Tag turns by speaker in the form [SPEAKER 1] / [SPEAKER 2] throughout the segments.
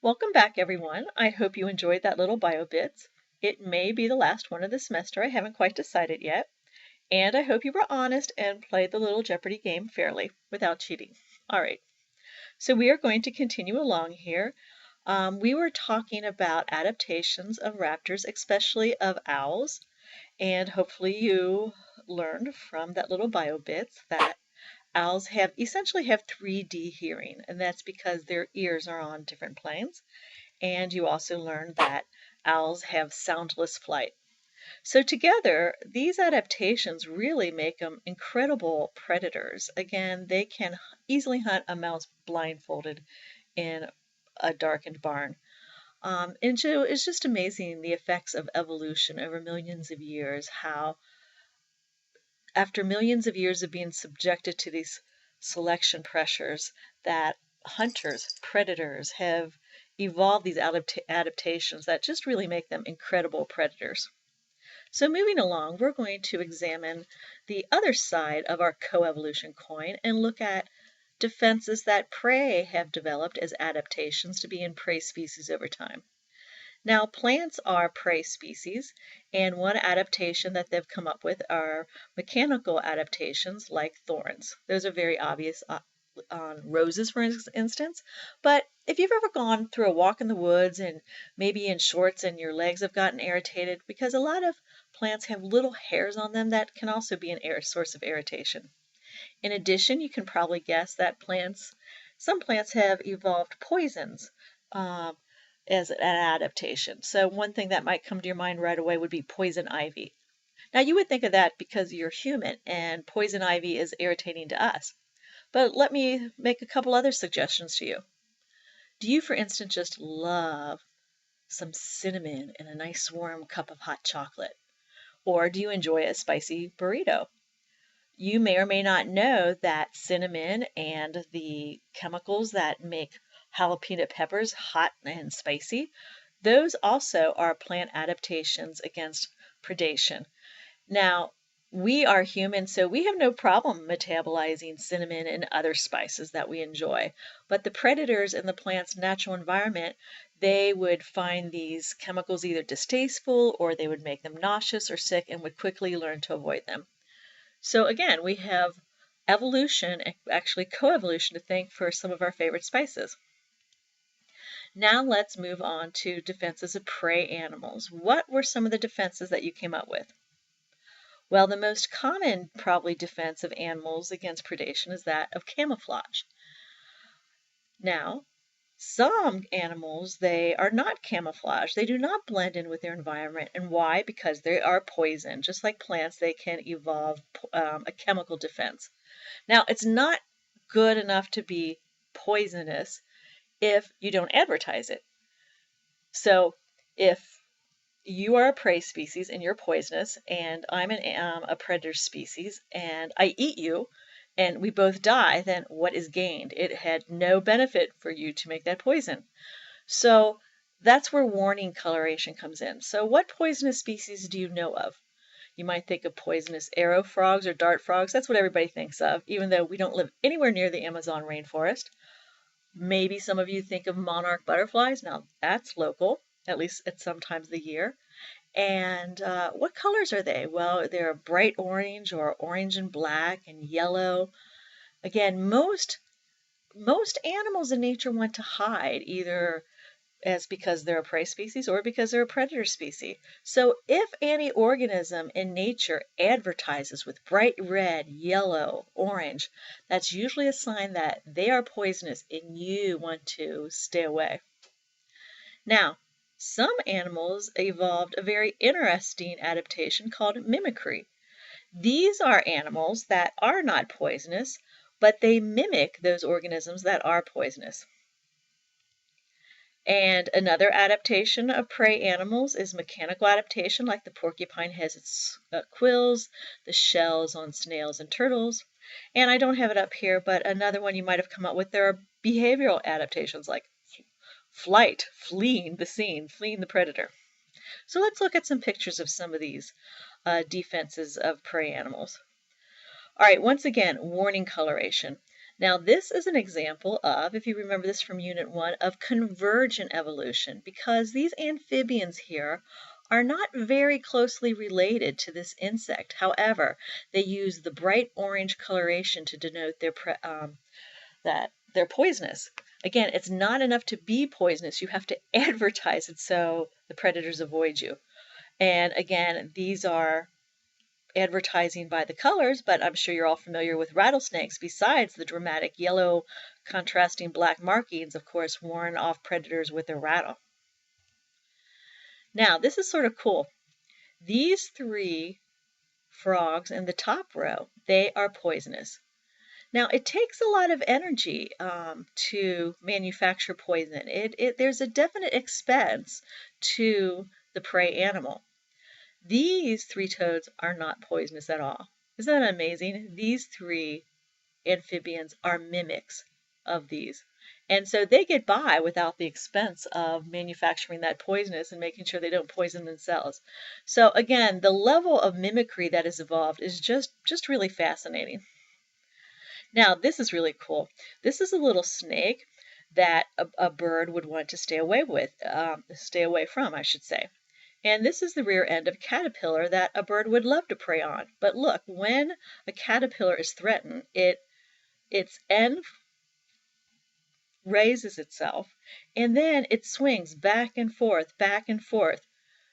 [SPEAKER 1] Welcome back, everyone. I hope you enjoyed that little bio bits. It may be the last one of the semester. I haven't quite decided yet. And I hope you were honest and played the little Jeopardy game fairly without cheating. All right, so we are going to continue along here. We were talking about adaptations of raptors, especially of owls. And hopefully you learned from that little bio bits that owls essentially have 3D hearing, and that's because their ears are on different planes. And you also learned that owls have soundless flight. So together, these adaptations really make them incredible predators. Again, they can easily hunt a mouse blindfolded in a darkened barn. And so it's just amazing the effects of evolution over millions of years, how after millions of years of being subjected to these selection pressures, that hunters, predators have evolved these adaptations that just really make them incredible predators. So moving along, we're going to examine the other side of our coevolution coin and look at defenses that prey have developed as adaptations to be in prey species over time. Now, plants are prey species, and one adaptation that they've come up with are mechanical adaptations like thorns. Those are very obvious on roses, for instance. But if you've ever gone through a walk in the woods and maybe in shorts and your legs have gotten irritated, because a lot of plants have little hairs on them, that can also be an source of irritation. In addition, you can probably guess that some plants have evolved poisons. As an adaptation. So one thing that might come to your mind right away would be poison ivy. Now you would think of that because you're human and poison ivy is irritating to us. But let me make a couple other suggestions to you. Do you, for instance, just love some cinnamon in a nice warm cup of hot chocolate? Or do you enjoy a spicy burrito? You may or may not know that cinnamon and the chemicals that make jalapeno peppers hot and spicy, those also are plant adaptations against predation. Now, we are human, so we have no problem metabolizing cinnamon and other spices that we enjoy. But the predators in the plant's natural environment, they would find these chemicals either distasteful or they would make them nauseous or sick and would quickly learn to avoid them. So again, we have evolution, actually coevolution, to thank for some of our favorite spices. Now let's move on to defenses of prey animals. What were some of the defenses that you came up with? Well, the most common probably defense of animals against predation is that of camouflage. Now, some animals, they are not camouflaged. They do not blend in with their environment. And why? Because they are poison. Just like plants, they can evolve a chemical defense. Now, it's not good enough to be poisonous if you don't advertise it. So if you are a prey species and you're poisonous, and I'm a predator species, and I eat you, and we both die, then what is gained? It had no benefit for you to make that poison. So that's where warning coloration comes in. So what poisonous species do you know of? You might think of poisonous arrow frogs or dart frogs. That's what everybody thinks of, even though we don't live anywhere near the Amazon rainforest. Maybe some of you think of monarch butterflies. Now that's local, at least at some times of the year. And what colors are they? Well, they're bright orange or orange and black and yellow. Again, most animals in nature want to hide, either as because they're a prey species or because they're a predator species. So if any organism in nature advertises with bright red, yellow, orange, that's usually a sign that they are poisonous and you want to stay away. Now, some animals evolved a very interesting adaptation called mimicry. These are animals that are not poisonous, but they mimic those organisms that are poisonous. And another adaptation of prey animals is mechanical adaptation, like the porcupine has its quills, the shells on snails and turtles. And I don't have it up here, but another one you might have come up with, there are behavioral adaptations like flight, fleeing the scene, fleeing the predator. So let's look at some pictures of some of these defenses of prey animals. All right, once again, warning coloration. Now, this is an example of, if you remember this from Unit 1, of convergent evolution, because these amphibians here are not very closely related to this insect. However, they use the bright orange coloration to denote that they're poisonous. Again, it's not enough to be poisonous. You have to advertise it so the predators avoid you. And again, these are advertising by the colors, but I'm sure you're all familiar with rattlesnakes. Besides the dramatic yellow contrasting black markings, of course, warn off predators with their rattle. Now, this is sort of cool. These three frogs in the top row, they are poisonous. Now, it takes a lot of energy to manufacture poison. There's a definite expense to the prey animal. These three toads are not poisonous at all. Isn't that amazing? These three amphibians are mimics of these. And so they get by without the expense of manufacturing that poisonous and making sure they don't poison themselves. So again, the level of mimicry that is evolved is just really fascinating. Now, this is really cool. This is a little snake that a bird would want to stay away from, I should say. And this is the rear end of a caterpillar that a bird would love to prey on. But look, when a caterpillar is threatened, its end raises itself, and then it swings back and forth,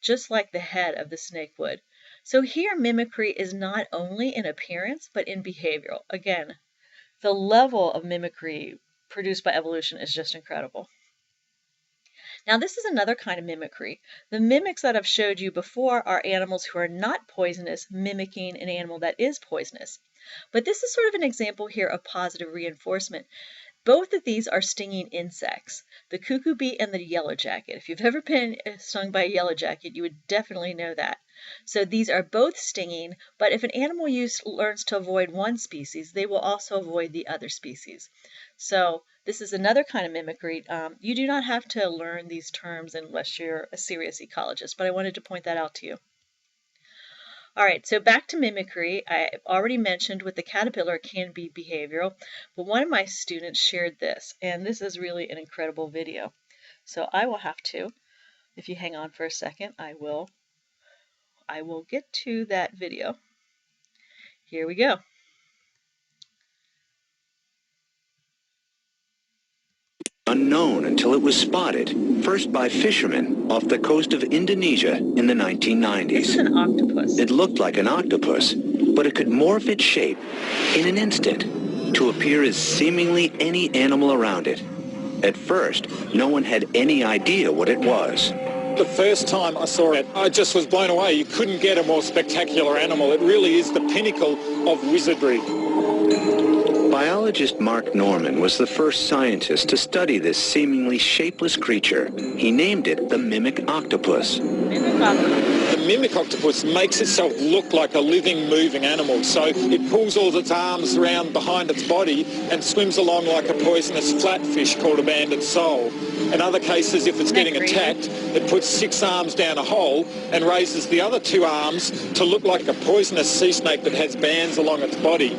[SPEAKER 1] just like the head of the snake would. So here mimicry is not only in appearance, but in behavioral. Again, the level of mimicry produced by evolution is just incredible. Now, this is another kind of mimicry. The mimics that I've showed you before are animals who are not poisonous, mimicking an animal that is poisonous. But this is sort of an example here of positive reinforcement. Both of these are stinging insects, the cuckoo bee and the yellow jacket. If you've ever been stung by a yellow jacket, you would definitely know that. So these are both stinging, but if an animal learns to avoid one species, they will also avoid the other species. So this is another kind of mimicry. You do not have to learn these terms unless you're a serious ecologist, but I wanted to point that out to you. All right, so back to mimicry. I already mentioned with the caterpillar it can be behavioral, but one of my students shared this, and this is really an incredible video. So I will have to, if you hang on for a second, I will get to that video. Here we go.
[SPEAKER 2] Unknown until it was spotted, first by fishermen off the coast of Indonesia in the 1990s.
[SPEAKER 1] This is an octopus.
[SPEAKER 2] It looked like an octopus, but it could morph its shape in an instant to appear as seemingly any animal around it. At first, no one had any idea what it was.
[SPEAKER 3] The first time I saw it, I just was blown away. You couldn't get a more spectacular animal. It really is the pinnacle of wizardry.
[SPEAKER 2] Biologist Mark Norman was the first scientist to study this seemingly shapeless creature. He named it the mimic octopus.
[SPEAKER 3] The mimic octopus makes itself look like a living, moving animal. So it pulls all its arms around behind its body and swims along like a poisonous flatfish called a banded sole. In other cases, if it's getting attacked, it puts 6 arms down a hole and raises the other 2 arms to look like a poisonous sea snake that has bands along its body.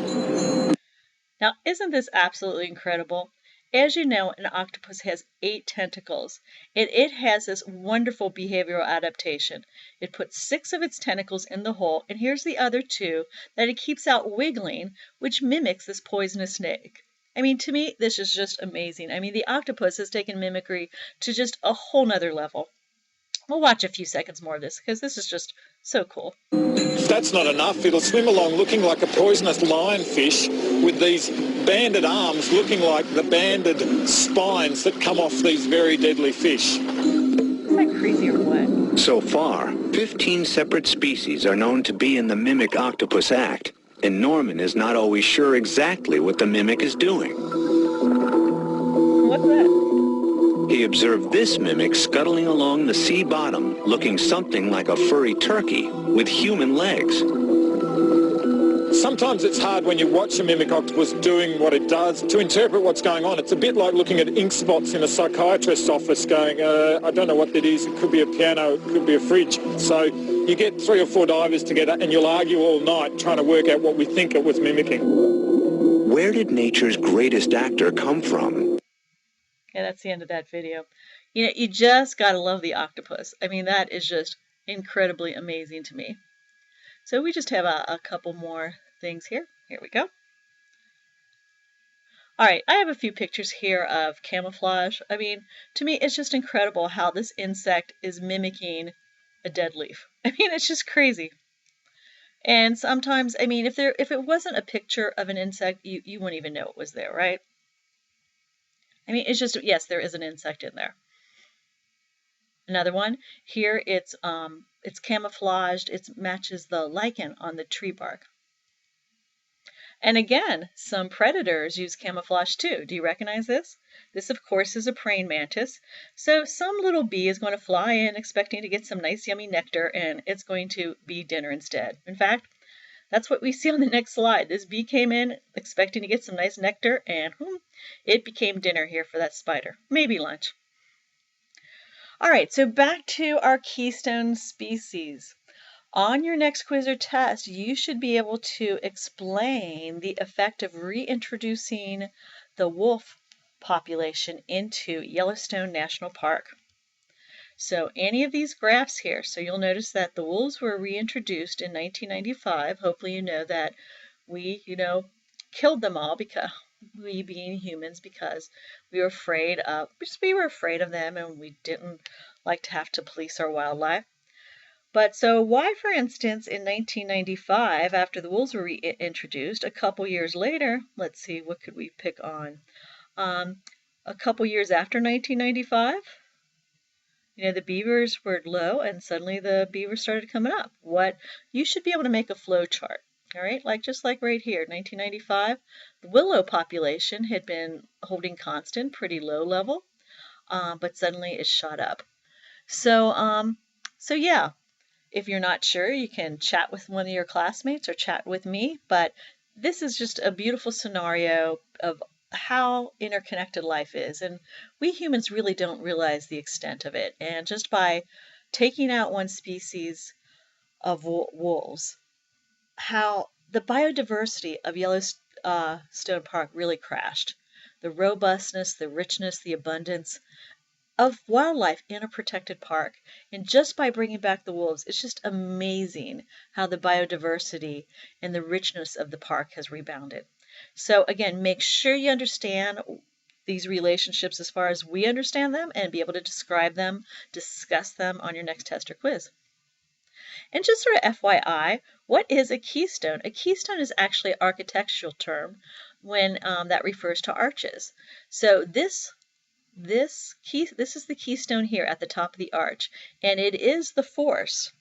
[SPEAKER 1] Now, isn't this absolutely incredible? As you know, an octopus has 8 tentacles, and it has this wonderful behavioral adaptation. It puts 6 of its tentacles in the hole, and here's the other 2 that it keeps out wiggling, which mimics this poisonous snake. I mean, to me, this is just amazing. I mean, the octopus has taken mimicry to just a whole nother level. We'll watch a few seconds more of this, because this is just so cool.
[SPEAKER 3] If that's not enough, it'll swim along looking like a poisonous lionfish with these banded arms looking like the banded spines that come off these very deadly fish.
[SPEAKER 1] Isn't that crazy or what?
[SPEAKER 2] So far, 15 separate species are known to be in the mimic octopus act, and Norman is not always sure exactly what the mimic is doing.
[SPEAKER 1] What's that?
[SPEAKER 2] He observed this mimic scuttling along the sea bottom, looking something like a furry turkey with human legs.
[SPEAKER 3] Sometimes it's hard when you watch a mimic octopus doing what it does to interpret what's going on. It's a bit like looking at ink spots in a psychiatrist's office going, I don't know what that is. It could be a piano, it could be a fridge. So you get 3 or 4 divers together and you'll argue all night trying to work out what we think it was mimicking.
[SPEAKER 2] where did nature's greatest actor come from?
[SPEAKER 1] Yeah, that's the end of that video. You know, you just gotta love the octopus. I mean, that is just incredibly amazing to me. So we just have a couple more things here. Here we go. All right, I have a few pictures here of camouflage. I mean, to me, it's just incredible how this insect is mimicking a dead leaf. I mean, it's just crazy. And sometimes, I mean, if it wasn't a picture of an insect, you wouldn't even know it was there, right? I mean, it's just, yes, there is an insect in there. Another one here, it's camouflaged. It matches the lichen on the tree bark. And again, some predators use camouflage too. Do you recognize this? This, of course, is a praying mantis. So some little bee is going to fly in expecting to get some nice yummy nectar, and it's going to be dinner instead. In fact, that's what we see on the next slide. This bee came in expecting to get some nice nectar, and it became dinner here for that spider. Maybe lunch. All right, so back to our keystone species. On your next quiz or test, you should be able to explain the effect of reintroducing the wolf population into Yellowstone National Park. So any of these graphs here, so you'll notice that the wolves were reintroduced in 1995. Hopefully you know that we, killed them all, because we being humans, because we were afraid of them, and we didn't like to have to police our wildlife. But so why, for instance, in 1995, after the wolves were reintroduced, a couple years later, let's see, what could we pick on? A couple years after 1995, the beavers were low, and suddenly the beavers started coming up. You should be able to make a flow chart, all right? Just like right here, 1995, the willow population had been holding constant, pretty low level, but suddenly it shot up. So yeah. If you're not sure, you can chat with one of your classmates or chat with me, but this is just a beautiful scenario of how interconnected life is, and we humans really don't realize the extent of it. And just by taking out one species of wolves, how the biodiversity of Yellowstone Park really crashed. The robustness, the richness, the abundance of wildlife in a protected park. And just by bringing back the wolves, it's just amazing how the biodiversity and the richness of the park has rebounded. So again, make sure you understand these relationships as far as we understand them, and be able to describe them, discuss them on your next test or quiz. And just sort of FYI, what is a keystone? A keystone is actually an architectural term when that refers to arches. So this is the keystone here at the top of the arch, and it is the force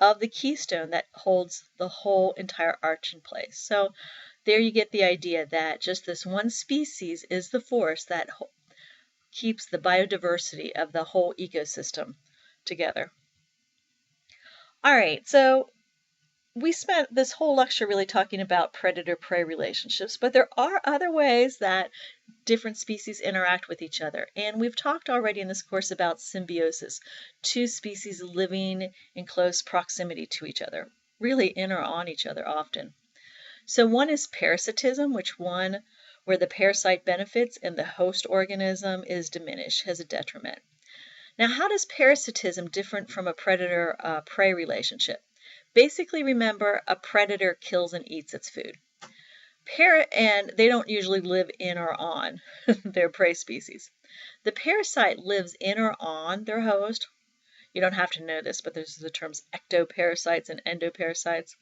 [SPEAKER 1] of the keystone that holds the whole entire arch in place. So there you get the idea that just this one species is the force that keeps the biodiversity of the whole ecosystem together. All right, so we spent this whole lecture really talking about predator-prey relationships, but there are other ways that different species interact with each other. And we've talked already in this course about symbiosis, two species living in close proximity to each other, really in or on each other often. So one is parasitism, where the parasite benefits and the host organism is diminished, has a detriment. Now, how does parasitism differ from a predator-prey relationship? Basically, remember, a predator kills and eats its food. And they don't usually live in or on their prey species. The parasite lives in or on their host. You don't have to know this, but there's the terms ectoparasites and endoparasites.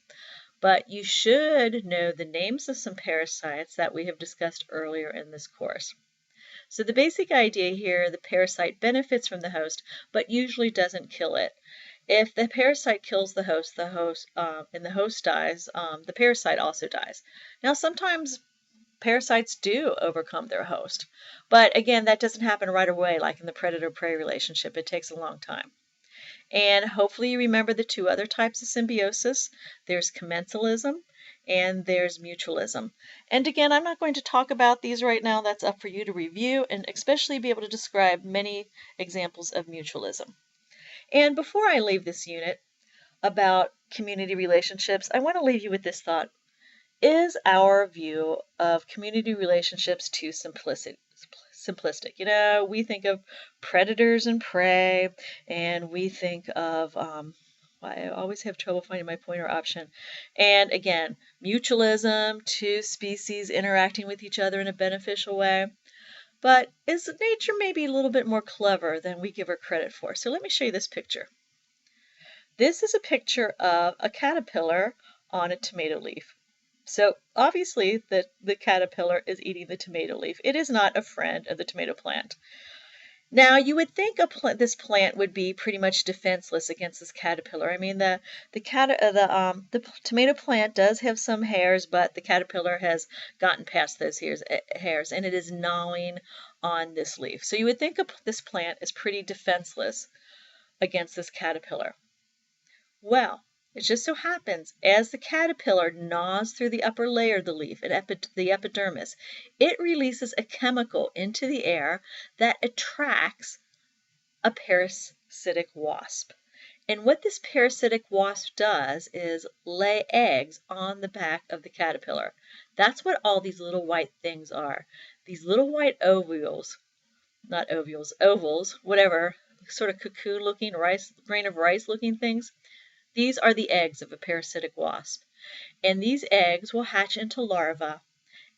[SPEAKER 1] But you should know the names of some parasites that we have discussed earlier in this course. So the basic idea here, the parasite benefits from the host, but usually doesn't kill it. If the parasite kills the host, and the host dies, the parasite also dies. Now, sometimes parasites do overcome their host, but again, that doesn't happen right away, like in the predator-prey relationship. It takes a long time. And hopefully you remember the two other types of symbiosis. There's commensalism and there's mutualism. And again, I'm not going to talk about these right now. That's up for you to review, and especially be able to describe many examples of mutualism. And before I leave this unit about community relationships, I want to leave you with this thought. Is our view of community relationships too simplistic? You know, we think of predators and prey, and we think of, I always have trouble finding my pointer option. And again, mutualism, two species interacting with each other in a beneficial way. But is nature maybe a little bit more clever than we give her credit for? So let me show you this picture. This is a picture of a caterpillar on a tomato leaf. So obviously the caterpillar is eating the tomato leaf. It is not a friend of the tomato plant. Now you would think this plant would be pretty much defenseless against this caterpillar. I mean the tomato plant does have some hairs, but the caterpillar has gotten past those hairs and it is gnawing on this leaf. So you would think this plant is pretty defenseless against this caterpillar. Well, it just so happens, as the caterpillar gnaws through the upper layer of the leaf, the epidermis, it releases a chemical into the air that attracts a parasitic wasp. And what this parasitic wasp does is lay eggs on the back of the caterpillar. That's what all these little white things are. These little white ovals, whatever, sort of cocoon-looking, grain of rice-looking things. These are the eggs of a parasitic wasp, and these eggs will hatch into larvae,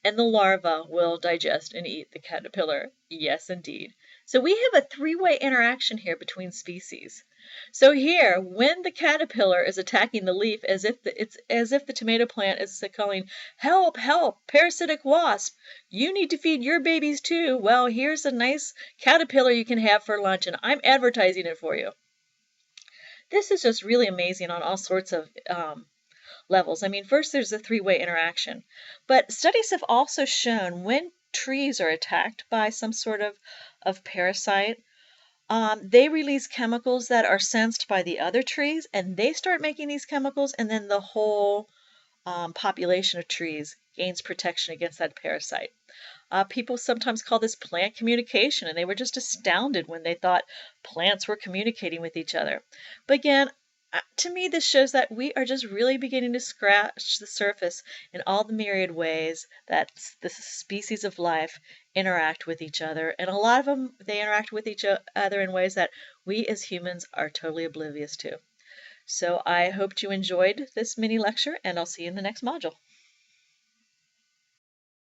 [SPEAKER 1] and the larva will digest and eat the caterpillar. Yes, indeed. So we have a three-way interaction here between species. So here, when the caterpillar is attacking the leaf it's as if the tomato plant is calling, "Help, help, parasitic wasp, you need to feed your babies too. Well, here's a nice caterpillar you can have for lunch, and I'm advertising it for you." This is just really amazing on all sorts of levels. I mean, first there's the three-way interaction, but studies have also shown when trees are attacked by some sort of parasite, they release chemicals that are sensed by the other trees, and they start making these chemicals, and then the whole population of trees gains protection against that parasite. People sometimes call this plant communication, and they were just astounded when they thought plants were communicating with each other. But again, to me, this shows that we are just really beginning to scratch the surface in all the myriad ways that the species of life interact with each other. And a lot of them, they interact with each other in ways that we as humans are totally oblivious to. So I hope you enjoyed this mini lecture, and I'll see you in the next module.